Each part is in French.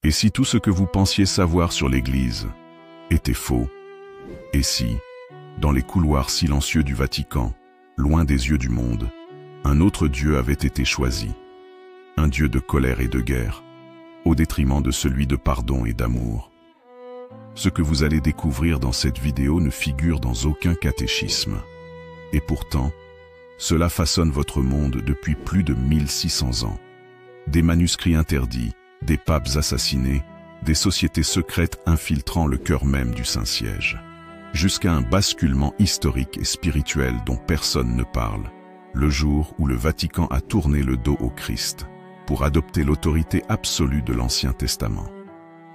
Et si tout ce que vous pensiez savoir sur l'Église était faux? Et si, dans les couloirs silencieux du Vatican, loin des yeux du monde, un autre Dieu avait été choisi? Un Dieu de colère et de guerre, au détriment de celui de pardon et d'amour. Ce que vous allez découvrir dans cette vidéo ne figure dans aucun catéchisme. Et pourtant, cela façonne votre monde depuis plus de 1600 ans. Des manuscrits interdits, des papes assassinés, des sociétés secrètes infiltrant le cœur même du Saint-Siège. Jusqu'à un basculement historique et spirituel dont personne ne parle, le jour où le Vatican a tourné le dos au Christ pour adopter l'autorité absolue de l'Ancien Testament.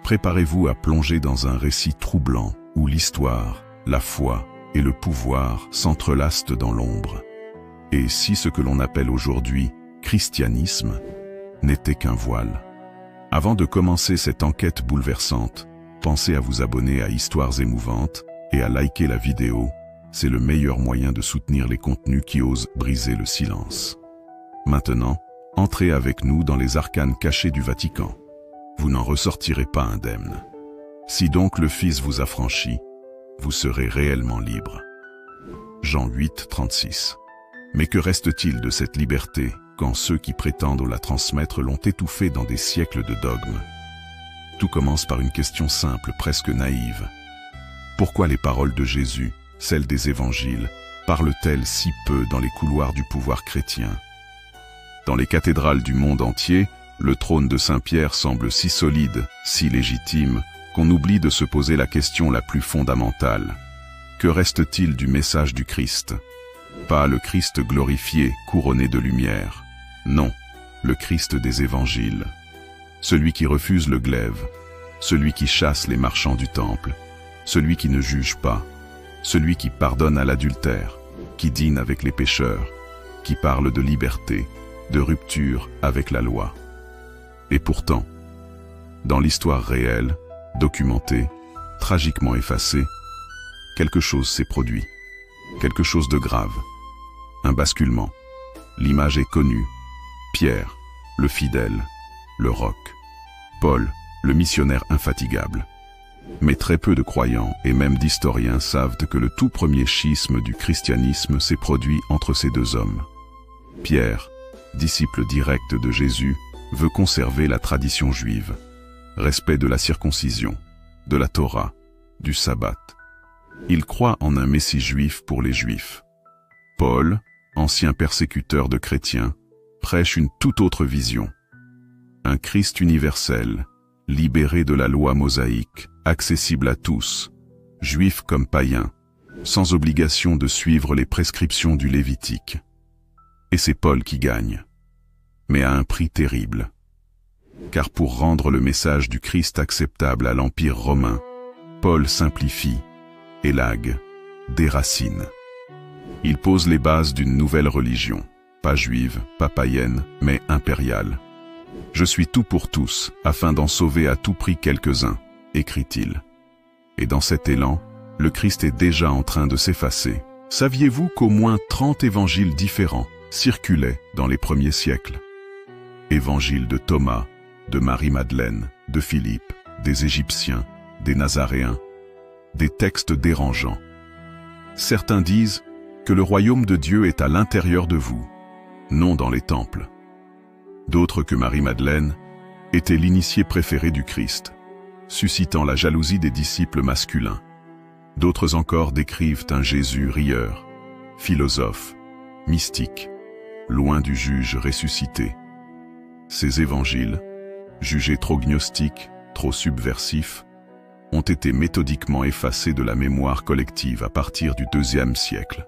Préparez-vous à plonger dans un récit troublant où l'histoire, la foi et le pouvoir s'entrelacent dans l'ombre. Et si ce que l'on appelle aujourd'hui christianisme n'était qu'un voile? Avant de commencer cette enquête bouleversante, pensez à vous abonner à Histoires émouvantes et à liker la vidéo. C'est le meilleur moyen de soutenir les contenus qui osent briser le silence. Maintenant, entrez avec nous dans les arcanes cachés du Vatican. Vous n'en ressortirez pas indemne. Si donc le Fils vous affranchit, vous serez réellement libre. Jean 8, 36. Mais que reste-t-il de cette liberté quand ceux qui prétendent la transmettre l'ont étouffée dans des siècles de dogmes? Tout commence par une question simple, presque naïve. Pourquoi les paroles de Jésus, celles des évangiles, parlent-elles si peu dans les couloirs du pouvoir chrétien? Dans les cathédrales du monde entier, le trône de Saint-Pierre semble si solide, si légitime, qu'on oublie de se poser la question la plus fondamentale. Que reste-t-il du message du Christ? Pas le Christ glorifié, couronné de lumière. Non, le Christ des évangiles. Celui qui refuse le glaive, celui qui chasse les marchands du temple, celui qui ne juge pas, celui qui pardonne à l'adultère, qui dîne avec les pécheurs, qui parle de liberté, de rupture avec la loi. Et pourtant, dans l'histoire réelle, documentée, tragiquement effacée, quelque chose s'est produit, quelque chose de grave, un basculement. L'image est connue, Pierre, le fidèle, le roc, Paul, le missionnaire infatigable. Mais très peu de croyants et même d'historiens savent que le tout premier schisme du christianisme s'est produit entre ces deux hommes. Pierre, disciple direct de Jésus, veut conserver la tradition juive, respect de la circoncision, de la Torah, du sabbat. Il croit en un Messie juif pour les Juifs. Paul, ancien persécuteur de chrétiens, prêche une toute autre vision. Un Christ universel, libéré de la loi mosaïque, accessible à tous, juifs comme païens, sans obligation de suivre les prescriptions du Lévitique. Et c'est Paul qui gagne, mais à un prix terrible. Car pour rendre le message du Christ acceptable à l'Empire romain, Paul simplifie, élague, déracine. Il pose les bases d'une nouvelle religion, pas juive, pas païenne, mais impériale. « Je suis tout pour tous, afin d'en sauver à tout prix quelques-uns », écrit-il. Et dans cet élan, le Christ est déjà en train de s'effacer. Saviez-vous qu'au moins 30 évangiles différents circulaient dans les premiers siècles? Évangile de Thomas, de Marie-Madeleine, de Philippe, des Égyptiens, des Nazaréens, des textes dérangeants. Certains disent que le royaume de Dieu est à l'intérieur de vous, non dans les temples. D'autres que Marie-Madeleine était l'initié préféré du Christ, suscitant la jalousie des disciples masculins. D'autres encore décrivent un Jésus rieur, philosophe, mystique, loin du juge ressuscité. Ces évangiles, jugés trop gnostiques, trop subversifs, ont été méthodiquement effacés de la mémoire collective à partir du IIe siècle.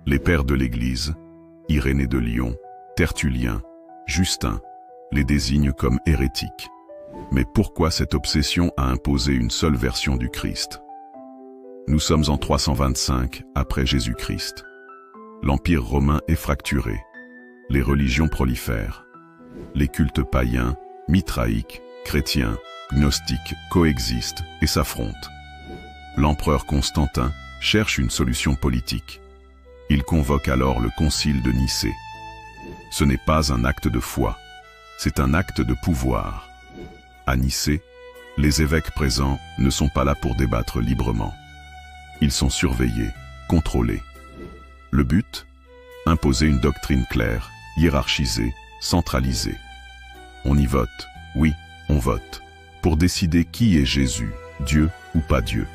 Les pères de l'Église, Irénée de Lyon, Tertullien, Justin, les désignent comme hérétiques. Mais pourquoi cette obsession à imposer une seule version du Christ? Nous sommes en 325 après Jésus-Christ. L'Empire romain est fracturé. Les religions prolifèrent. Les cultes païens, mitraïques, chrétiens, gnostiques coexistent et s'affrontent. L'empereur Constantin cherche une solution politique. Il convoque alors le concile de Nicée. Ce n'est pas un acte de foi, c'est un acte de pouvoir. À Nicée, les évêques présents ne sont pas là pour débattre librement. Ils sont surveillés, contrôlés. Le but? Imposer une doctrine claire, hiérarchisée, centralisée. On y vote, oui, on vote, pour décider qui est Jésus, Dieu ou pas Dieu,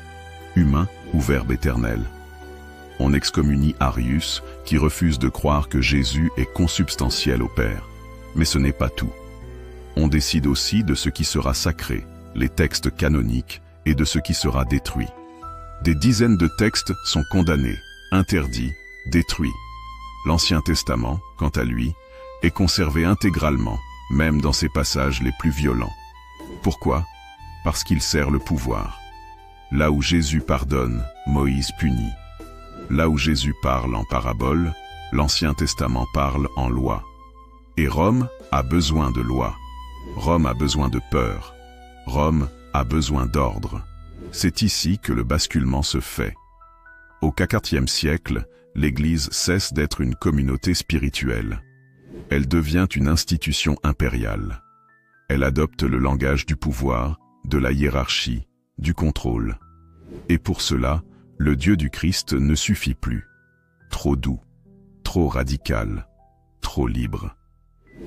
humain ou Verbe éternel. On excommunie Arius, qui refuse de croire que Jésus est consubstantiel au Père. Mais ce n'est pas tout. On décide aussi de ce qui sera sacré, les textes canoniques, et de ce qui sera détruit. Des dizaines de textes sont condamnés, interdits, détruits. L'Ancien Testament, quant à lui, est conservé intégralement, même dans ses passages les plus violents. Pourquoi? Parce qu'il sert le pouvoir. Là où Jésus pardonne, Moïse punit. Là où Jésus parle en parabole, l'Ancien Testament parle en loi. Et Rome a besoin de loi. Rome a besoin de peur. Rome a besoin d'ordre. C'est ici que le basculement se fait. Au XIVe siècle, l'Église cesse d'être une communauté spirituelle. Elle devient une institution impériale. Elle adopte le langage du pouvoir, de la hiérarchie, du contrôle. Et pour cela, le Dieu du Christ ne suffit plus. Trop doux, trop radical, trop libre.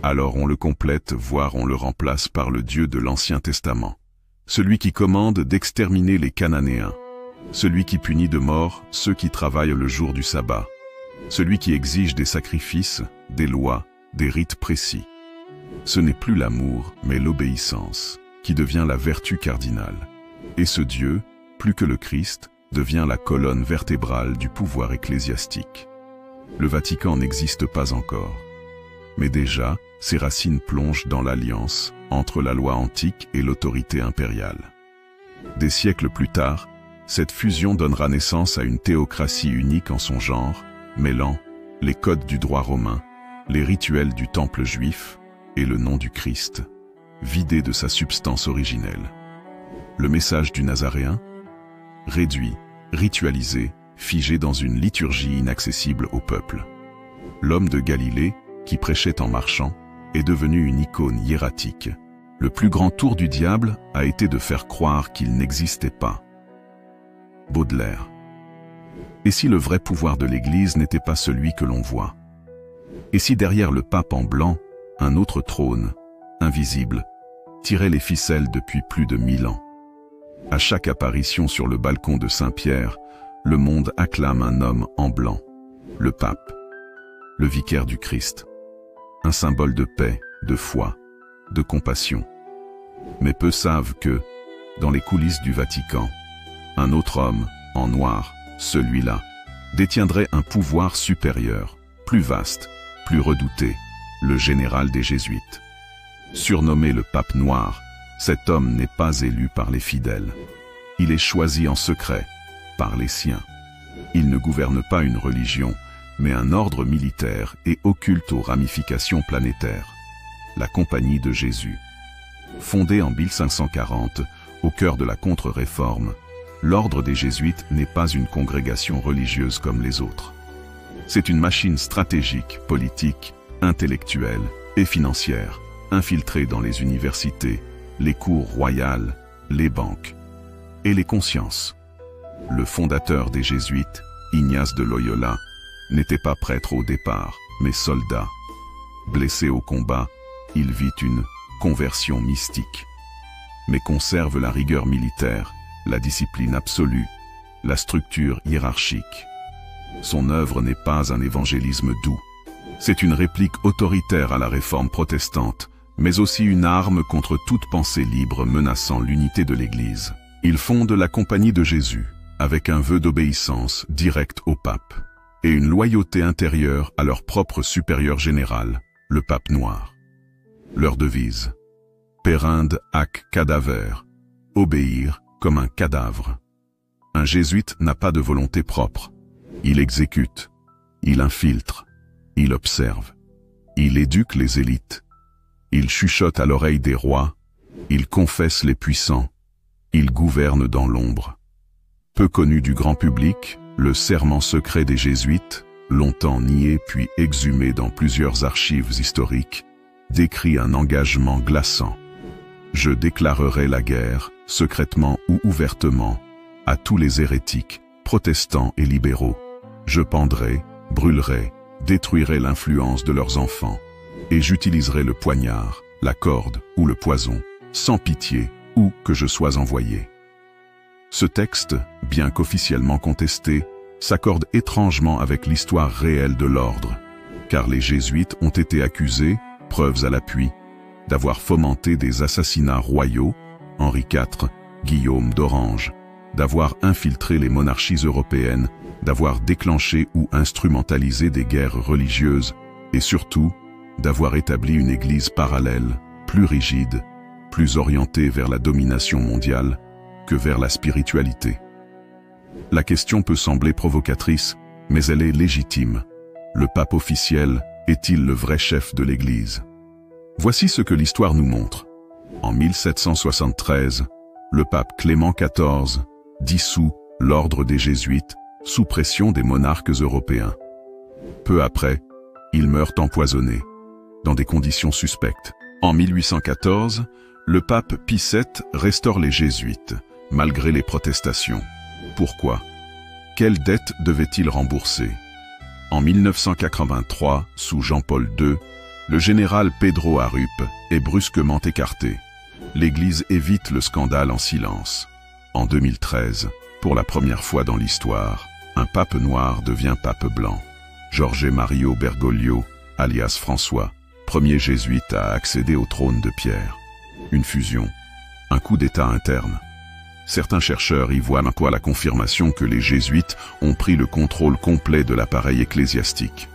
Alors on le complète, voire on le remplace par le Dieu de l'Ancien Testament. Celui qui commande d'exterminer les Cananéens. Celui qui punit de mort ceux qui travaillent le jour du sabbat. Celui qui exige des sacrifices, des lois, des rites précis. Ce n'est plus l'amour, mais l'obéissance, qui devient la vertu cardinale. Et ce Dieu, plus que le Christ, devient la colonne vertébrale du pouvoir ecclésiastique. Le Vatican n'existe pas encore. Mais déjà, ses racines plongent dans l'alliance entre la loi antique et l'autorité impériale. Des siècles plus tard, cette fusion donnera naissance à une théocratie unique en son genre, mêlant les codes du droit romain, les rituels du temple juif et le nom du Christ, vidé de sa substance originelle. Le message du Nazaréen, réduit, ritualisé, figé dans une liturgie inaccessible au peuple. L'homme de Galilée, qui prêchait en marchant, est devenu une icône hiératique. Le plus grand tour du diable a été de faire croire qu'il n'existait pas. Baudelaire. Et si le vrai pouvoir de l'Église n'était pas celui que l'on voit? Et si derrière le pape en blanc, un autre trône, invisible, tirait les ficelles depuis plus de 1000 ans? À chaque apparition sur le balcon de Saint-Pierre, le monde acclame un homme en blanc, le pape, le vicaire du Christ, un symbole de paix, de foi, de compassion. Mais peu savent que, dans les coulisses du Vatican, un autre homme, en noir, celui-là, détiendrait un pouvoir supérieur, plus vaste, plus redouté, le général des Jésuites. Surnommé le pape noir, cet homme n'est pas élu par les fidèles. Il est choisi en secret, par les siens. Il ne gouverne pas une religion, mais un ordre militaire et occulte aux ramifications planétaires. La Compagnie de Jésus. Fondée en 1540, au cœur de la contre-réforme, l'ordre des Jésuites n'est pas une congrégation religieuse comme les autres. C'est une machine stratégique, politique, intellectuelle et financière, infiltrée dans les universités, les cours royales, les banques et les consciences. Le fondateur des Jésuites, Ignace de Loyola, n'était pas prêtre au départ, mais soldat. Blessé au combat, il vit une conversion mystique, mais conserve la rigueur militaire, la discipline absolue, la structure hiérarchique. Son œuvre n'est pas un évangélisme doux. C'est une réplique autoritaire à la réforme protestante, mais aussi une arme contre toute pensée libre menaçant l'unité de l'Église. Il fonde la Compagnie de Jésus, avec un vœu d'obéissance directe au pape, et une loyauté intérieure à leur propre supérieur général, le pape noir. Leur devise: Perinde ac cadaver, obéir comme un cadavre. Un jésuite n'a pas de volonté propre. Il exécute, il infiltre, il observe, il éduque les élites, il chuchote à l'oreille des rois, il confesse les puissants, il gouverne dans l'ombre. Peu connu du grand public, le serment secret des Jésuites, longtemps nié puis exhumé dans plusieurs archives historiques, décrit un engagement glaçant. Je déclarerai la guerre, secrètement ou ouvertement, à tous les hérétiques, protestants et libéraux. Je pendrai, brûlerai, détruirai l'influence de leurs enfants, et j'utiliserai le poignard, la corde ou le poison, sans pitié, où que je sois envoyé. Ce texte, bien qu'officiellement contesté, s'accorde étrangement avec l'histoire réelle de l'ordre, car les jésuites ont été accusés, preuves à l'appui, d'avoir fomenté des assassinats royaux, Henri IV, Guillaume d'Orange, d'avoir infiltré les monarchies européennes, d'avoir déclenché ou instrumentalisé des guerres religieuses, et surtout, d'avoir établi une église parallèle, plus rigide, plus orientée vers la domination mondiale que vers la spiritualité. La question peut sembler provocatrice, mais elle est légitime. Le pape officiel est-il le vrai chef de l'Église? Voici ce que l'histoire nous montre. En 1773, le pape Clément XIV dissout l'ordre des Jésuites sous pression des monarques européens. Peu après, il meurt empoisonné, dans des conditions suspectes. En 1814, le pape Pie VII restaure les Jésuites, malgré les protestations. Pourquoi? Quelle dette devait-il rembourser? En 1983, sous Jean-Paul II, le général Pedro Arup est brusquement écarté. L'Église évite le scandale en silence. En 2013, pour la première fois dans l'histoire, un pape noir devient pape blanc. Jorge Mario Bergoglio, alias François, premier jésuite à accéder au trône de Pierre. Une fusion, un coup d'État interne. Certains chercheurs y voient la confirmation que les jésuites ont pris le contrôle complet de l'appareil ecclésiastique.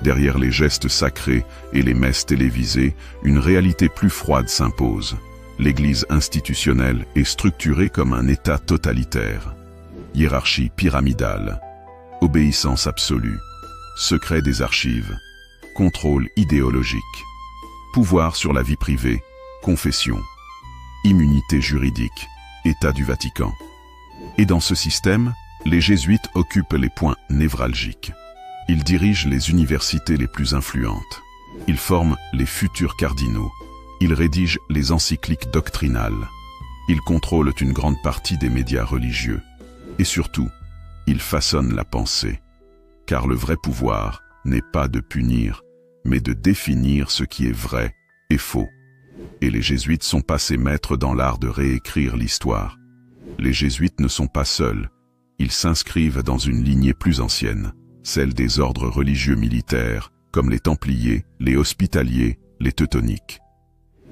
Derrière les gestes sacrés et les messes télévisées, une réalité plus froide s'impose. L'Église institutionnelle est structurée comme un État totalitaire. Hiérarchie pyramidale, obéissance absolue, secret des archives, contrôle idéologique, pouvoir sur la vie privée, confession, immunité juridique, État du Vatican. Et dans ce système, les jésuites occupent les points névralgiques. Ils dirigent les universités les plus influentes. Ils forment les futurs cardinaux. Ils rédigent les encycliques doctrinales. Ils contrôlent une grande partie des médias religieux. Et surtout, ils façonnent la pensée. Car le vrai pouvoir n'est pas de punir, mais de définir ce qui est vrai et faux. Et les jésuites sont passés maîtres dans l'art de réécrire l'histoire. Les jésuites ne sont pas seuls. Ils s'inscrivent dans une lignée plus ancienne, celle des ordres religieux militaires, comme les Templiers, les Hospitaliers, les Teutoniques.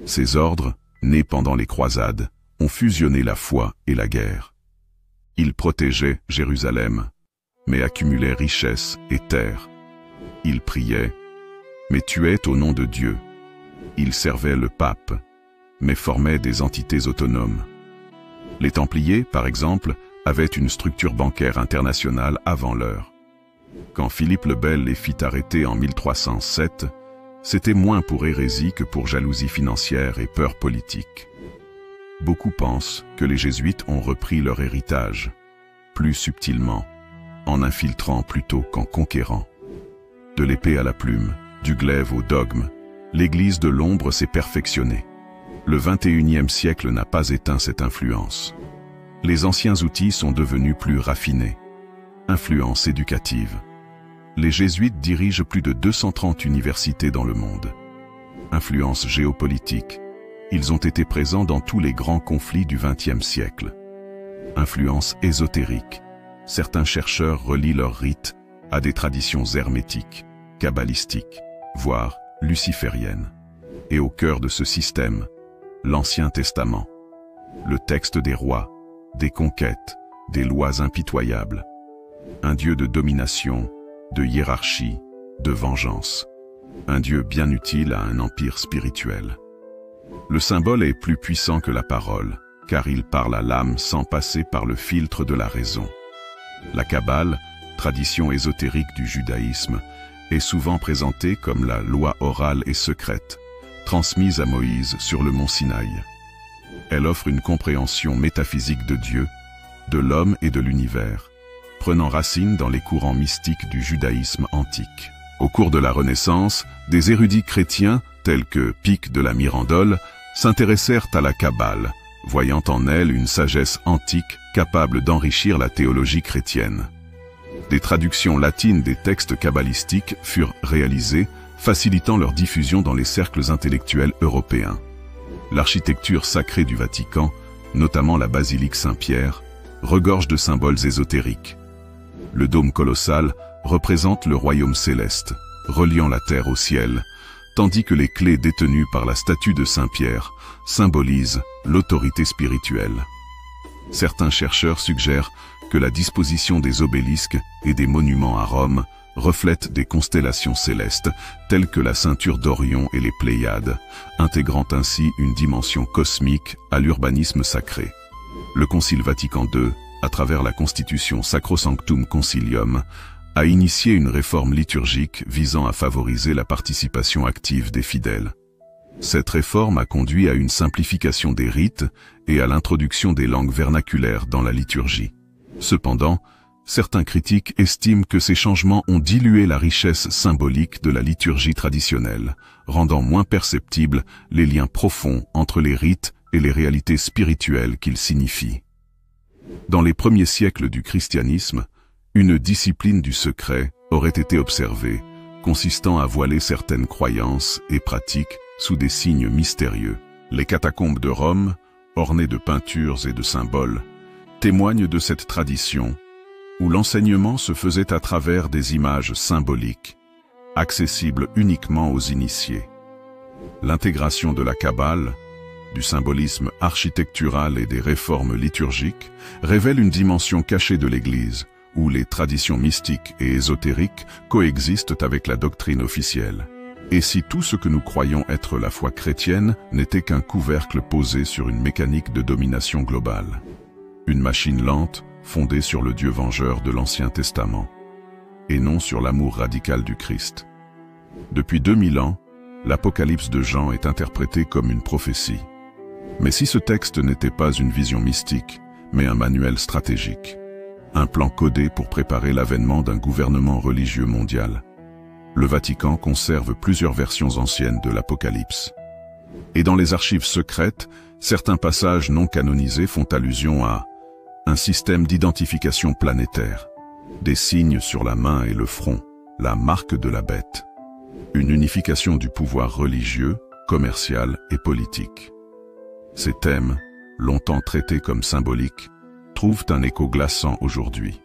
Ces ordres, nés pendant les croisades, ont fusionné la foi et la guerre. Ils protégeaient Jérusalem, mais accumulaient richesses et terres. Ils priaient, mais tuaient au nom de Dieu. Ils servaient le pape, mais formaient des entités autonomes. Les Templiers, par exemple, avaient une structure bancaire internationale avant l'heure. Quand Philippe le Bel les fit arrêter en 1307, c'était moins pour hérésie que pour jalousie financière et peur politique. Beaucoup pensent que les jésuites ont repris leur héritage, plus subtilement, en infiltrant plutôt qu'en conquérant. De l'épée à la plume, du glaive au dogme, l'Église de l'ombre s'est perfectionnée. Le XXIe siècle n'a pas éteint cette influence. Les anciens outils sont devenus plus raffinés. Influence éducative. Les jésuites dirigent plus de 230 universités dans le monde. Influence géopolitique. Ils ont été présents dans tous les grands conflits du XXe siècle. Influence ésotérique. Certains chercheurs relient leurs rites à des traditions hermétiques, kabbalistiques, voire lucifériennes. Et au cœur de ce système, l'Ancien Testament. Le texte des rois, des conquêtes, des lois impitoyables. Un Dieu de domination, de hiérarchie, de vengeance. Un Dieu bien utile à un empire spirituel. Le symbole est plus puissant que la parole, car il parle à l'âme sans passer par le filtre de la raison. La Kabbale, tradition ésotérique du judaïsme, est souvent présentée comme la loi orale et secrète, transmise à Moïse sur le mont Sinaï. Elle offre une compréhension métaphysique de Dieu, de l'homme et de l'univers, prenant racine dans les courants mystiques du judaïsme antique. Au cours de la Renaissance, des érudits chrétiens, tels que Pic de la Mirandole, s'intéressèrent à la Kabbale, voyant en elle une sagesse antique capable d'enrichir la théologie chrétienne. Des traductions latines des textes kabbalistiques furent réalisées, facilitant leur diffusion dans les cercles intellectuels européens. L'architecture sacrée du Vatican, notamment la basilique Saint-Pierre, regorge de symboles ésotériques. Le dôme colossal représente le royaume céleste, reliant la terre au ciel, tandis que les clés détenues par la statue de Saint-Pierre symbolisent l'autorité spirituelle. Certains chercheurs suggèrent que la disposition des obélisques et des monuments à Rome reflète des constellations célestes, telles que la ceinture d'Orion et les Pléiades, intégrant ainsi une dimension cosmique à l'urbanisme sacré. Le Concile Vatican II, à travers la Constitution Sacrosanctum Concilium, a initié une réforme liturgique visant à favoriser la participation active des fidèles. Cette réforme a conduit à une simplification des rites et à l'introduction des langues vernaculaires dans la liturgie. Cependant, certains critiques estiment que ces changements ont dilué la richesse symbolique de la liturgie traditionnelle, rendant moins perceptibles les liens profonds entre les rites et les réalités spirituelles qu'ils signifient. Dans les premiers siècles du christianisme, une discipline du secret aurait été observée, consistant à voiler certaines croyances et pratiques sous des signes mystérieux. Les catacombes de Rome, ornées de peintures et de symboles, témoignent de cette tradition, où l'enseignement se faisait à travers des images symboliques, accessibles uniquement aux initiés. L'intégration de la Kabbale, du symbolisme architectural et des réformes liturgiques, révèle une dimension cachée de l'Église, où les traditions mystiques et ésotériques coexistent avec la doctrine officielle. Et si tout ce que nous croyons être la foi chrétienne n'était qu'un couvercle posé sur une mécanique de domination globale? Une machine lente, fondée sur le Dieu vengeur de l'Ancien Testament, et non sur l'amour radical du Christ. Depuis 2000 ans, l'Apocalypse de Jean est interprété comme une prophétie. Mais si ce texte n'était pas une vision mystique, mais un manuel stratégique, un plan codé pour préparer l'avènement d'un gouvernement religieux mondial, le Vatican conserve plusieurs versions anciennes de l'Apocalypse. Et dans les archives secrètes, certains passages non canonisés font allusion à un système d'identification planétaire, des signes sur la main et le front, la marque de la bête, une unification du pouvoir religieux, commercial et politique. Ces thèmes, longtemps traités comme symboliques, trouvent un écho glaçant aujourd'hui.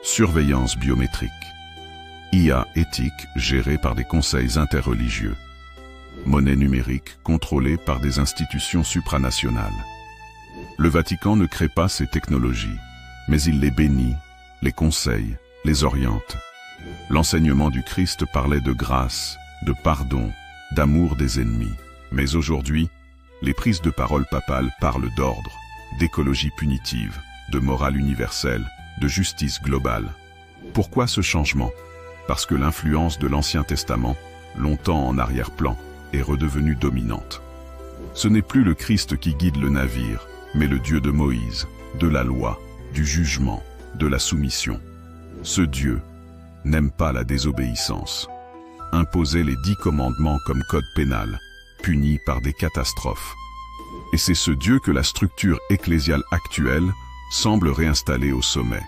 Surveillance biométrique, IA éthique gérée par des conseils interreligieux, monnaie numérique contrôlée par des institutions supranationales. Le Vatican ne crée pas ces technologies, mais il les bénit, les conseille, les oriente. L'enseignement du Christ parlait de grâce, de pardon, d'amour des ennemis. Mais aujourd'hui, les prises de parole papales parlent d'ordre, d'écologie punitive, de morale universelle, de justice globale. Pourquoi ce changement? Parce que l'influence de l'Ancien Testament, longtemps en arrière-plan, est redevenue dominante. Ce n'est plus le Christ qui guide le navire, mais le Dieu de Moïse, de la loi, du jugement, de la soumission. Ce Dieu n'aime pas la désobéissance. Imposer les 10 commandements comme code pénal, puni par des catastrophes. Et c'est ce Dieu que la structure ecclésiale actuelle semble réinstaller au sommet.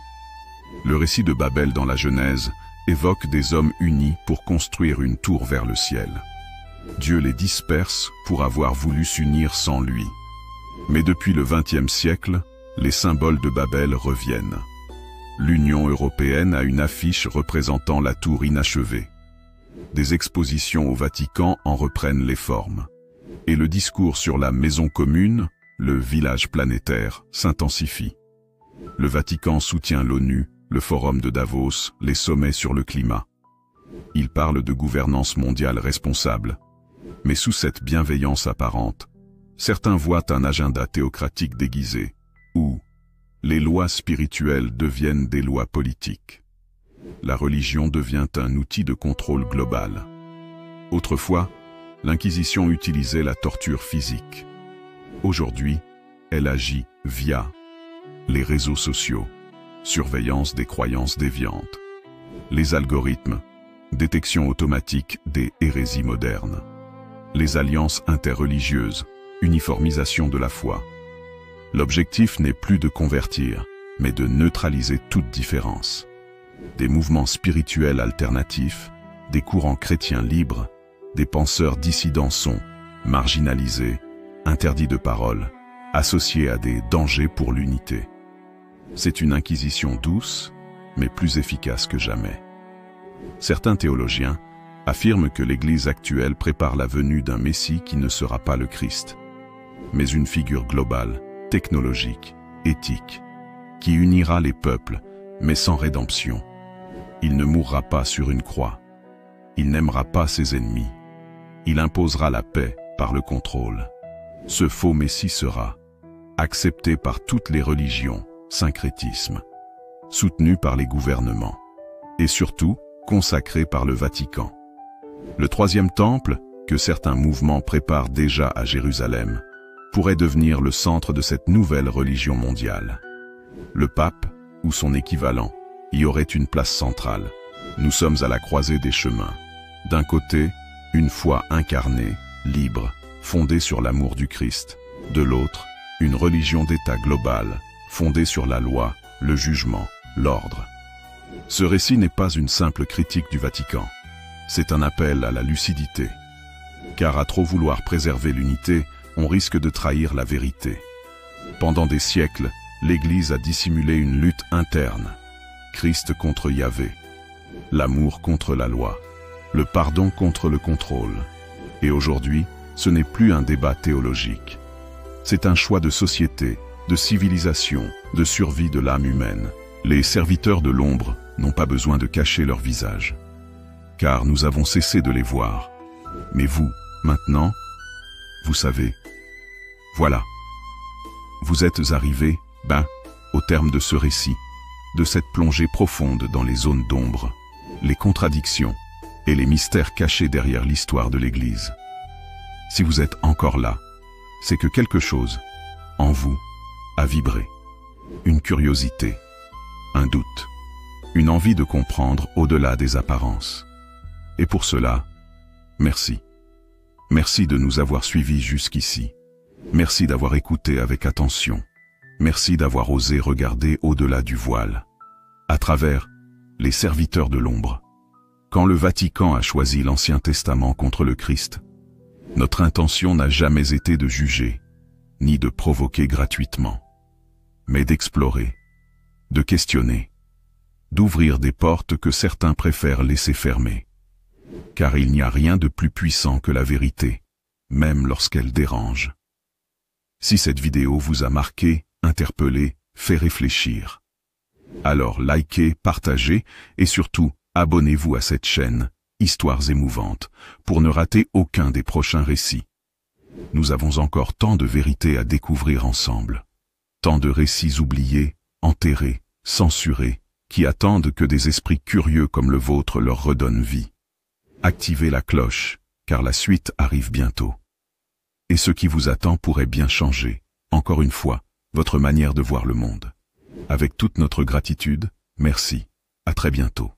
Le récit de Babel dans la Genèse évoque des hommes unis pour construire une tour vers le ciel. Dieu les disperse pour avoir voulu s'unir sans lui. Mais depuis le XXe siècle, les symboles de Babel reviennent. L'Union européenne a une affiche représentant la tour inachevée. Des expositions au Vatican en reprennent les formes. Et le discours sur la maison commune, le village planétaire, s'intensifie. Le Vatican soutient l'ONU, le Forum de Davos, les sommets sur le climat. Il parle de gouvernance mondiale responsable. Mais sous cette bienveillance apparente, certains voient un agenda théocratique déguisé, où les lois spirituelles deviennent des lois politiques. La religion devient un outil de contrôle global. Autrefois, l'Inquisition utilisait la torture physique. Aujourd'hui, elle agit via les réseaux sociaux, surveillance des croyances déviantes, les algorithmes, détection automatique des hérésies modernes, les alliances interreligieuses, uniformisation de la foi. L'objectif n'est plus de convertir, mais de neutraliser toute différence. Des mouvements spirituels alternatifs, des courants chrétiens libres, des penseurs dissidents sont marginalisés, interdits de parole, associés à des dangers pour l'unité. C'est une inquisition douce, mais plus efficace que jamais. Certains théologiens affirment que l'Église actuelle prépare la venue d'un Messie qui ne sera pas le Christ, mais une figure globale, technologique, éthique, qui unira les peuples, mais sans rédemption. Il ne mourra pas sur une croix. Il n'aimera pas ses ennemis. Il imposera la paix par le contrôle. Ce faux Messie sera accepté par toutes les religions, syncrétisme, soutenu par les gouvernements, et surtout consacré par le Vatican. Le troisième temple, que certains mouvements préparent déjà à Jérusalem, pourrait devenir le centre de cette nouvelle religion mondiale. Le pape, ou son équivalent, y aurait une place centrale. Nous sommes à la croisée des chemins. D'un côté, une foi incarnée, libre, fondée sur l'amour du Christ. De l'autre, une religion d'État globale, fondée sur la loi, le jugement, l'ordre. Ce récit n'est pas une simple critique du Vatican. C'est un appel à la lucidité. Car à trop vouloir préserver l'unité, on risque de trahir la vérité. Pendant des siècles, l'Église a dissimulé une lutte interne. Christ contre Yahvé, l'amour contre la loi, le pardon contre le contrôle. Et aujourd'hui, ce n'est plus un débat théologique. C'est un choix de société, de civilisation, de survie de l'âme humaine. Les serviteurs de l'ombre n'ont pas besoin de cacher leur visage, car nous avons cessé de les voir. Mais vous, maintenant, vous savez. Voilà. Vous êtes arrivés, au terme de ce récit, de cette plongée profonde dans les zones d'ombre, les contradictions et les mystères cachés derrière l'histoire de l'Église. Si vous êtes encore là, c'est que quelque chose, en vous, a vibré. Une curiosité, un doute, une envie de comprendre au-delà des apparences. Et pour cela, merci. Merci de nous avoir suivis jusqu'ici. Merci d'avoir écouté avec attention. Merci d'avoir osé regarder au-delà du voile, à travers les serviteurs de l'ombre. Quand le Vatican a choisi l'Ancien Testament contre le Christ, notre intention n'a jamais été de juger, ni de provoquer gratuitement, mais d'explorer, de questionner, d'ouvrir des portes que certains préfèrent laisser fermer. Car il n'y a rien de plus puissant que la vérité, même lorsqu'elle dérange. Si cette vidéo vous a marqué, interpellé, fait réfléchir, alors likez, partagez et surtout abonnez-vous à cette chaîne, Histoires émouvantes, pour ne rater aucun des prochains récits. Nous avons encore tant de vérités à découvrir ensemble, tant de récits oubliés, enterrés, censurés, qui attendent que des esprits curieux comme le vôtre leur redonnent vie. Activez la cloche, car la suite arrive bientôt. Et ce qui vous attend pourrait bien changer, encore une fois, votre manière de voir le monde. Avec toute notre gratitude, merci. À très bientôt.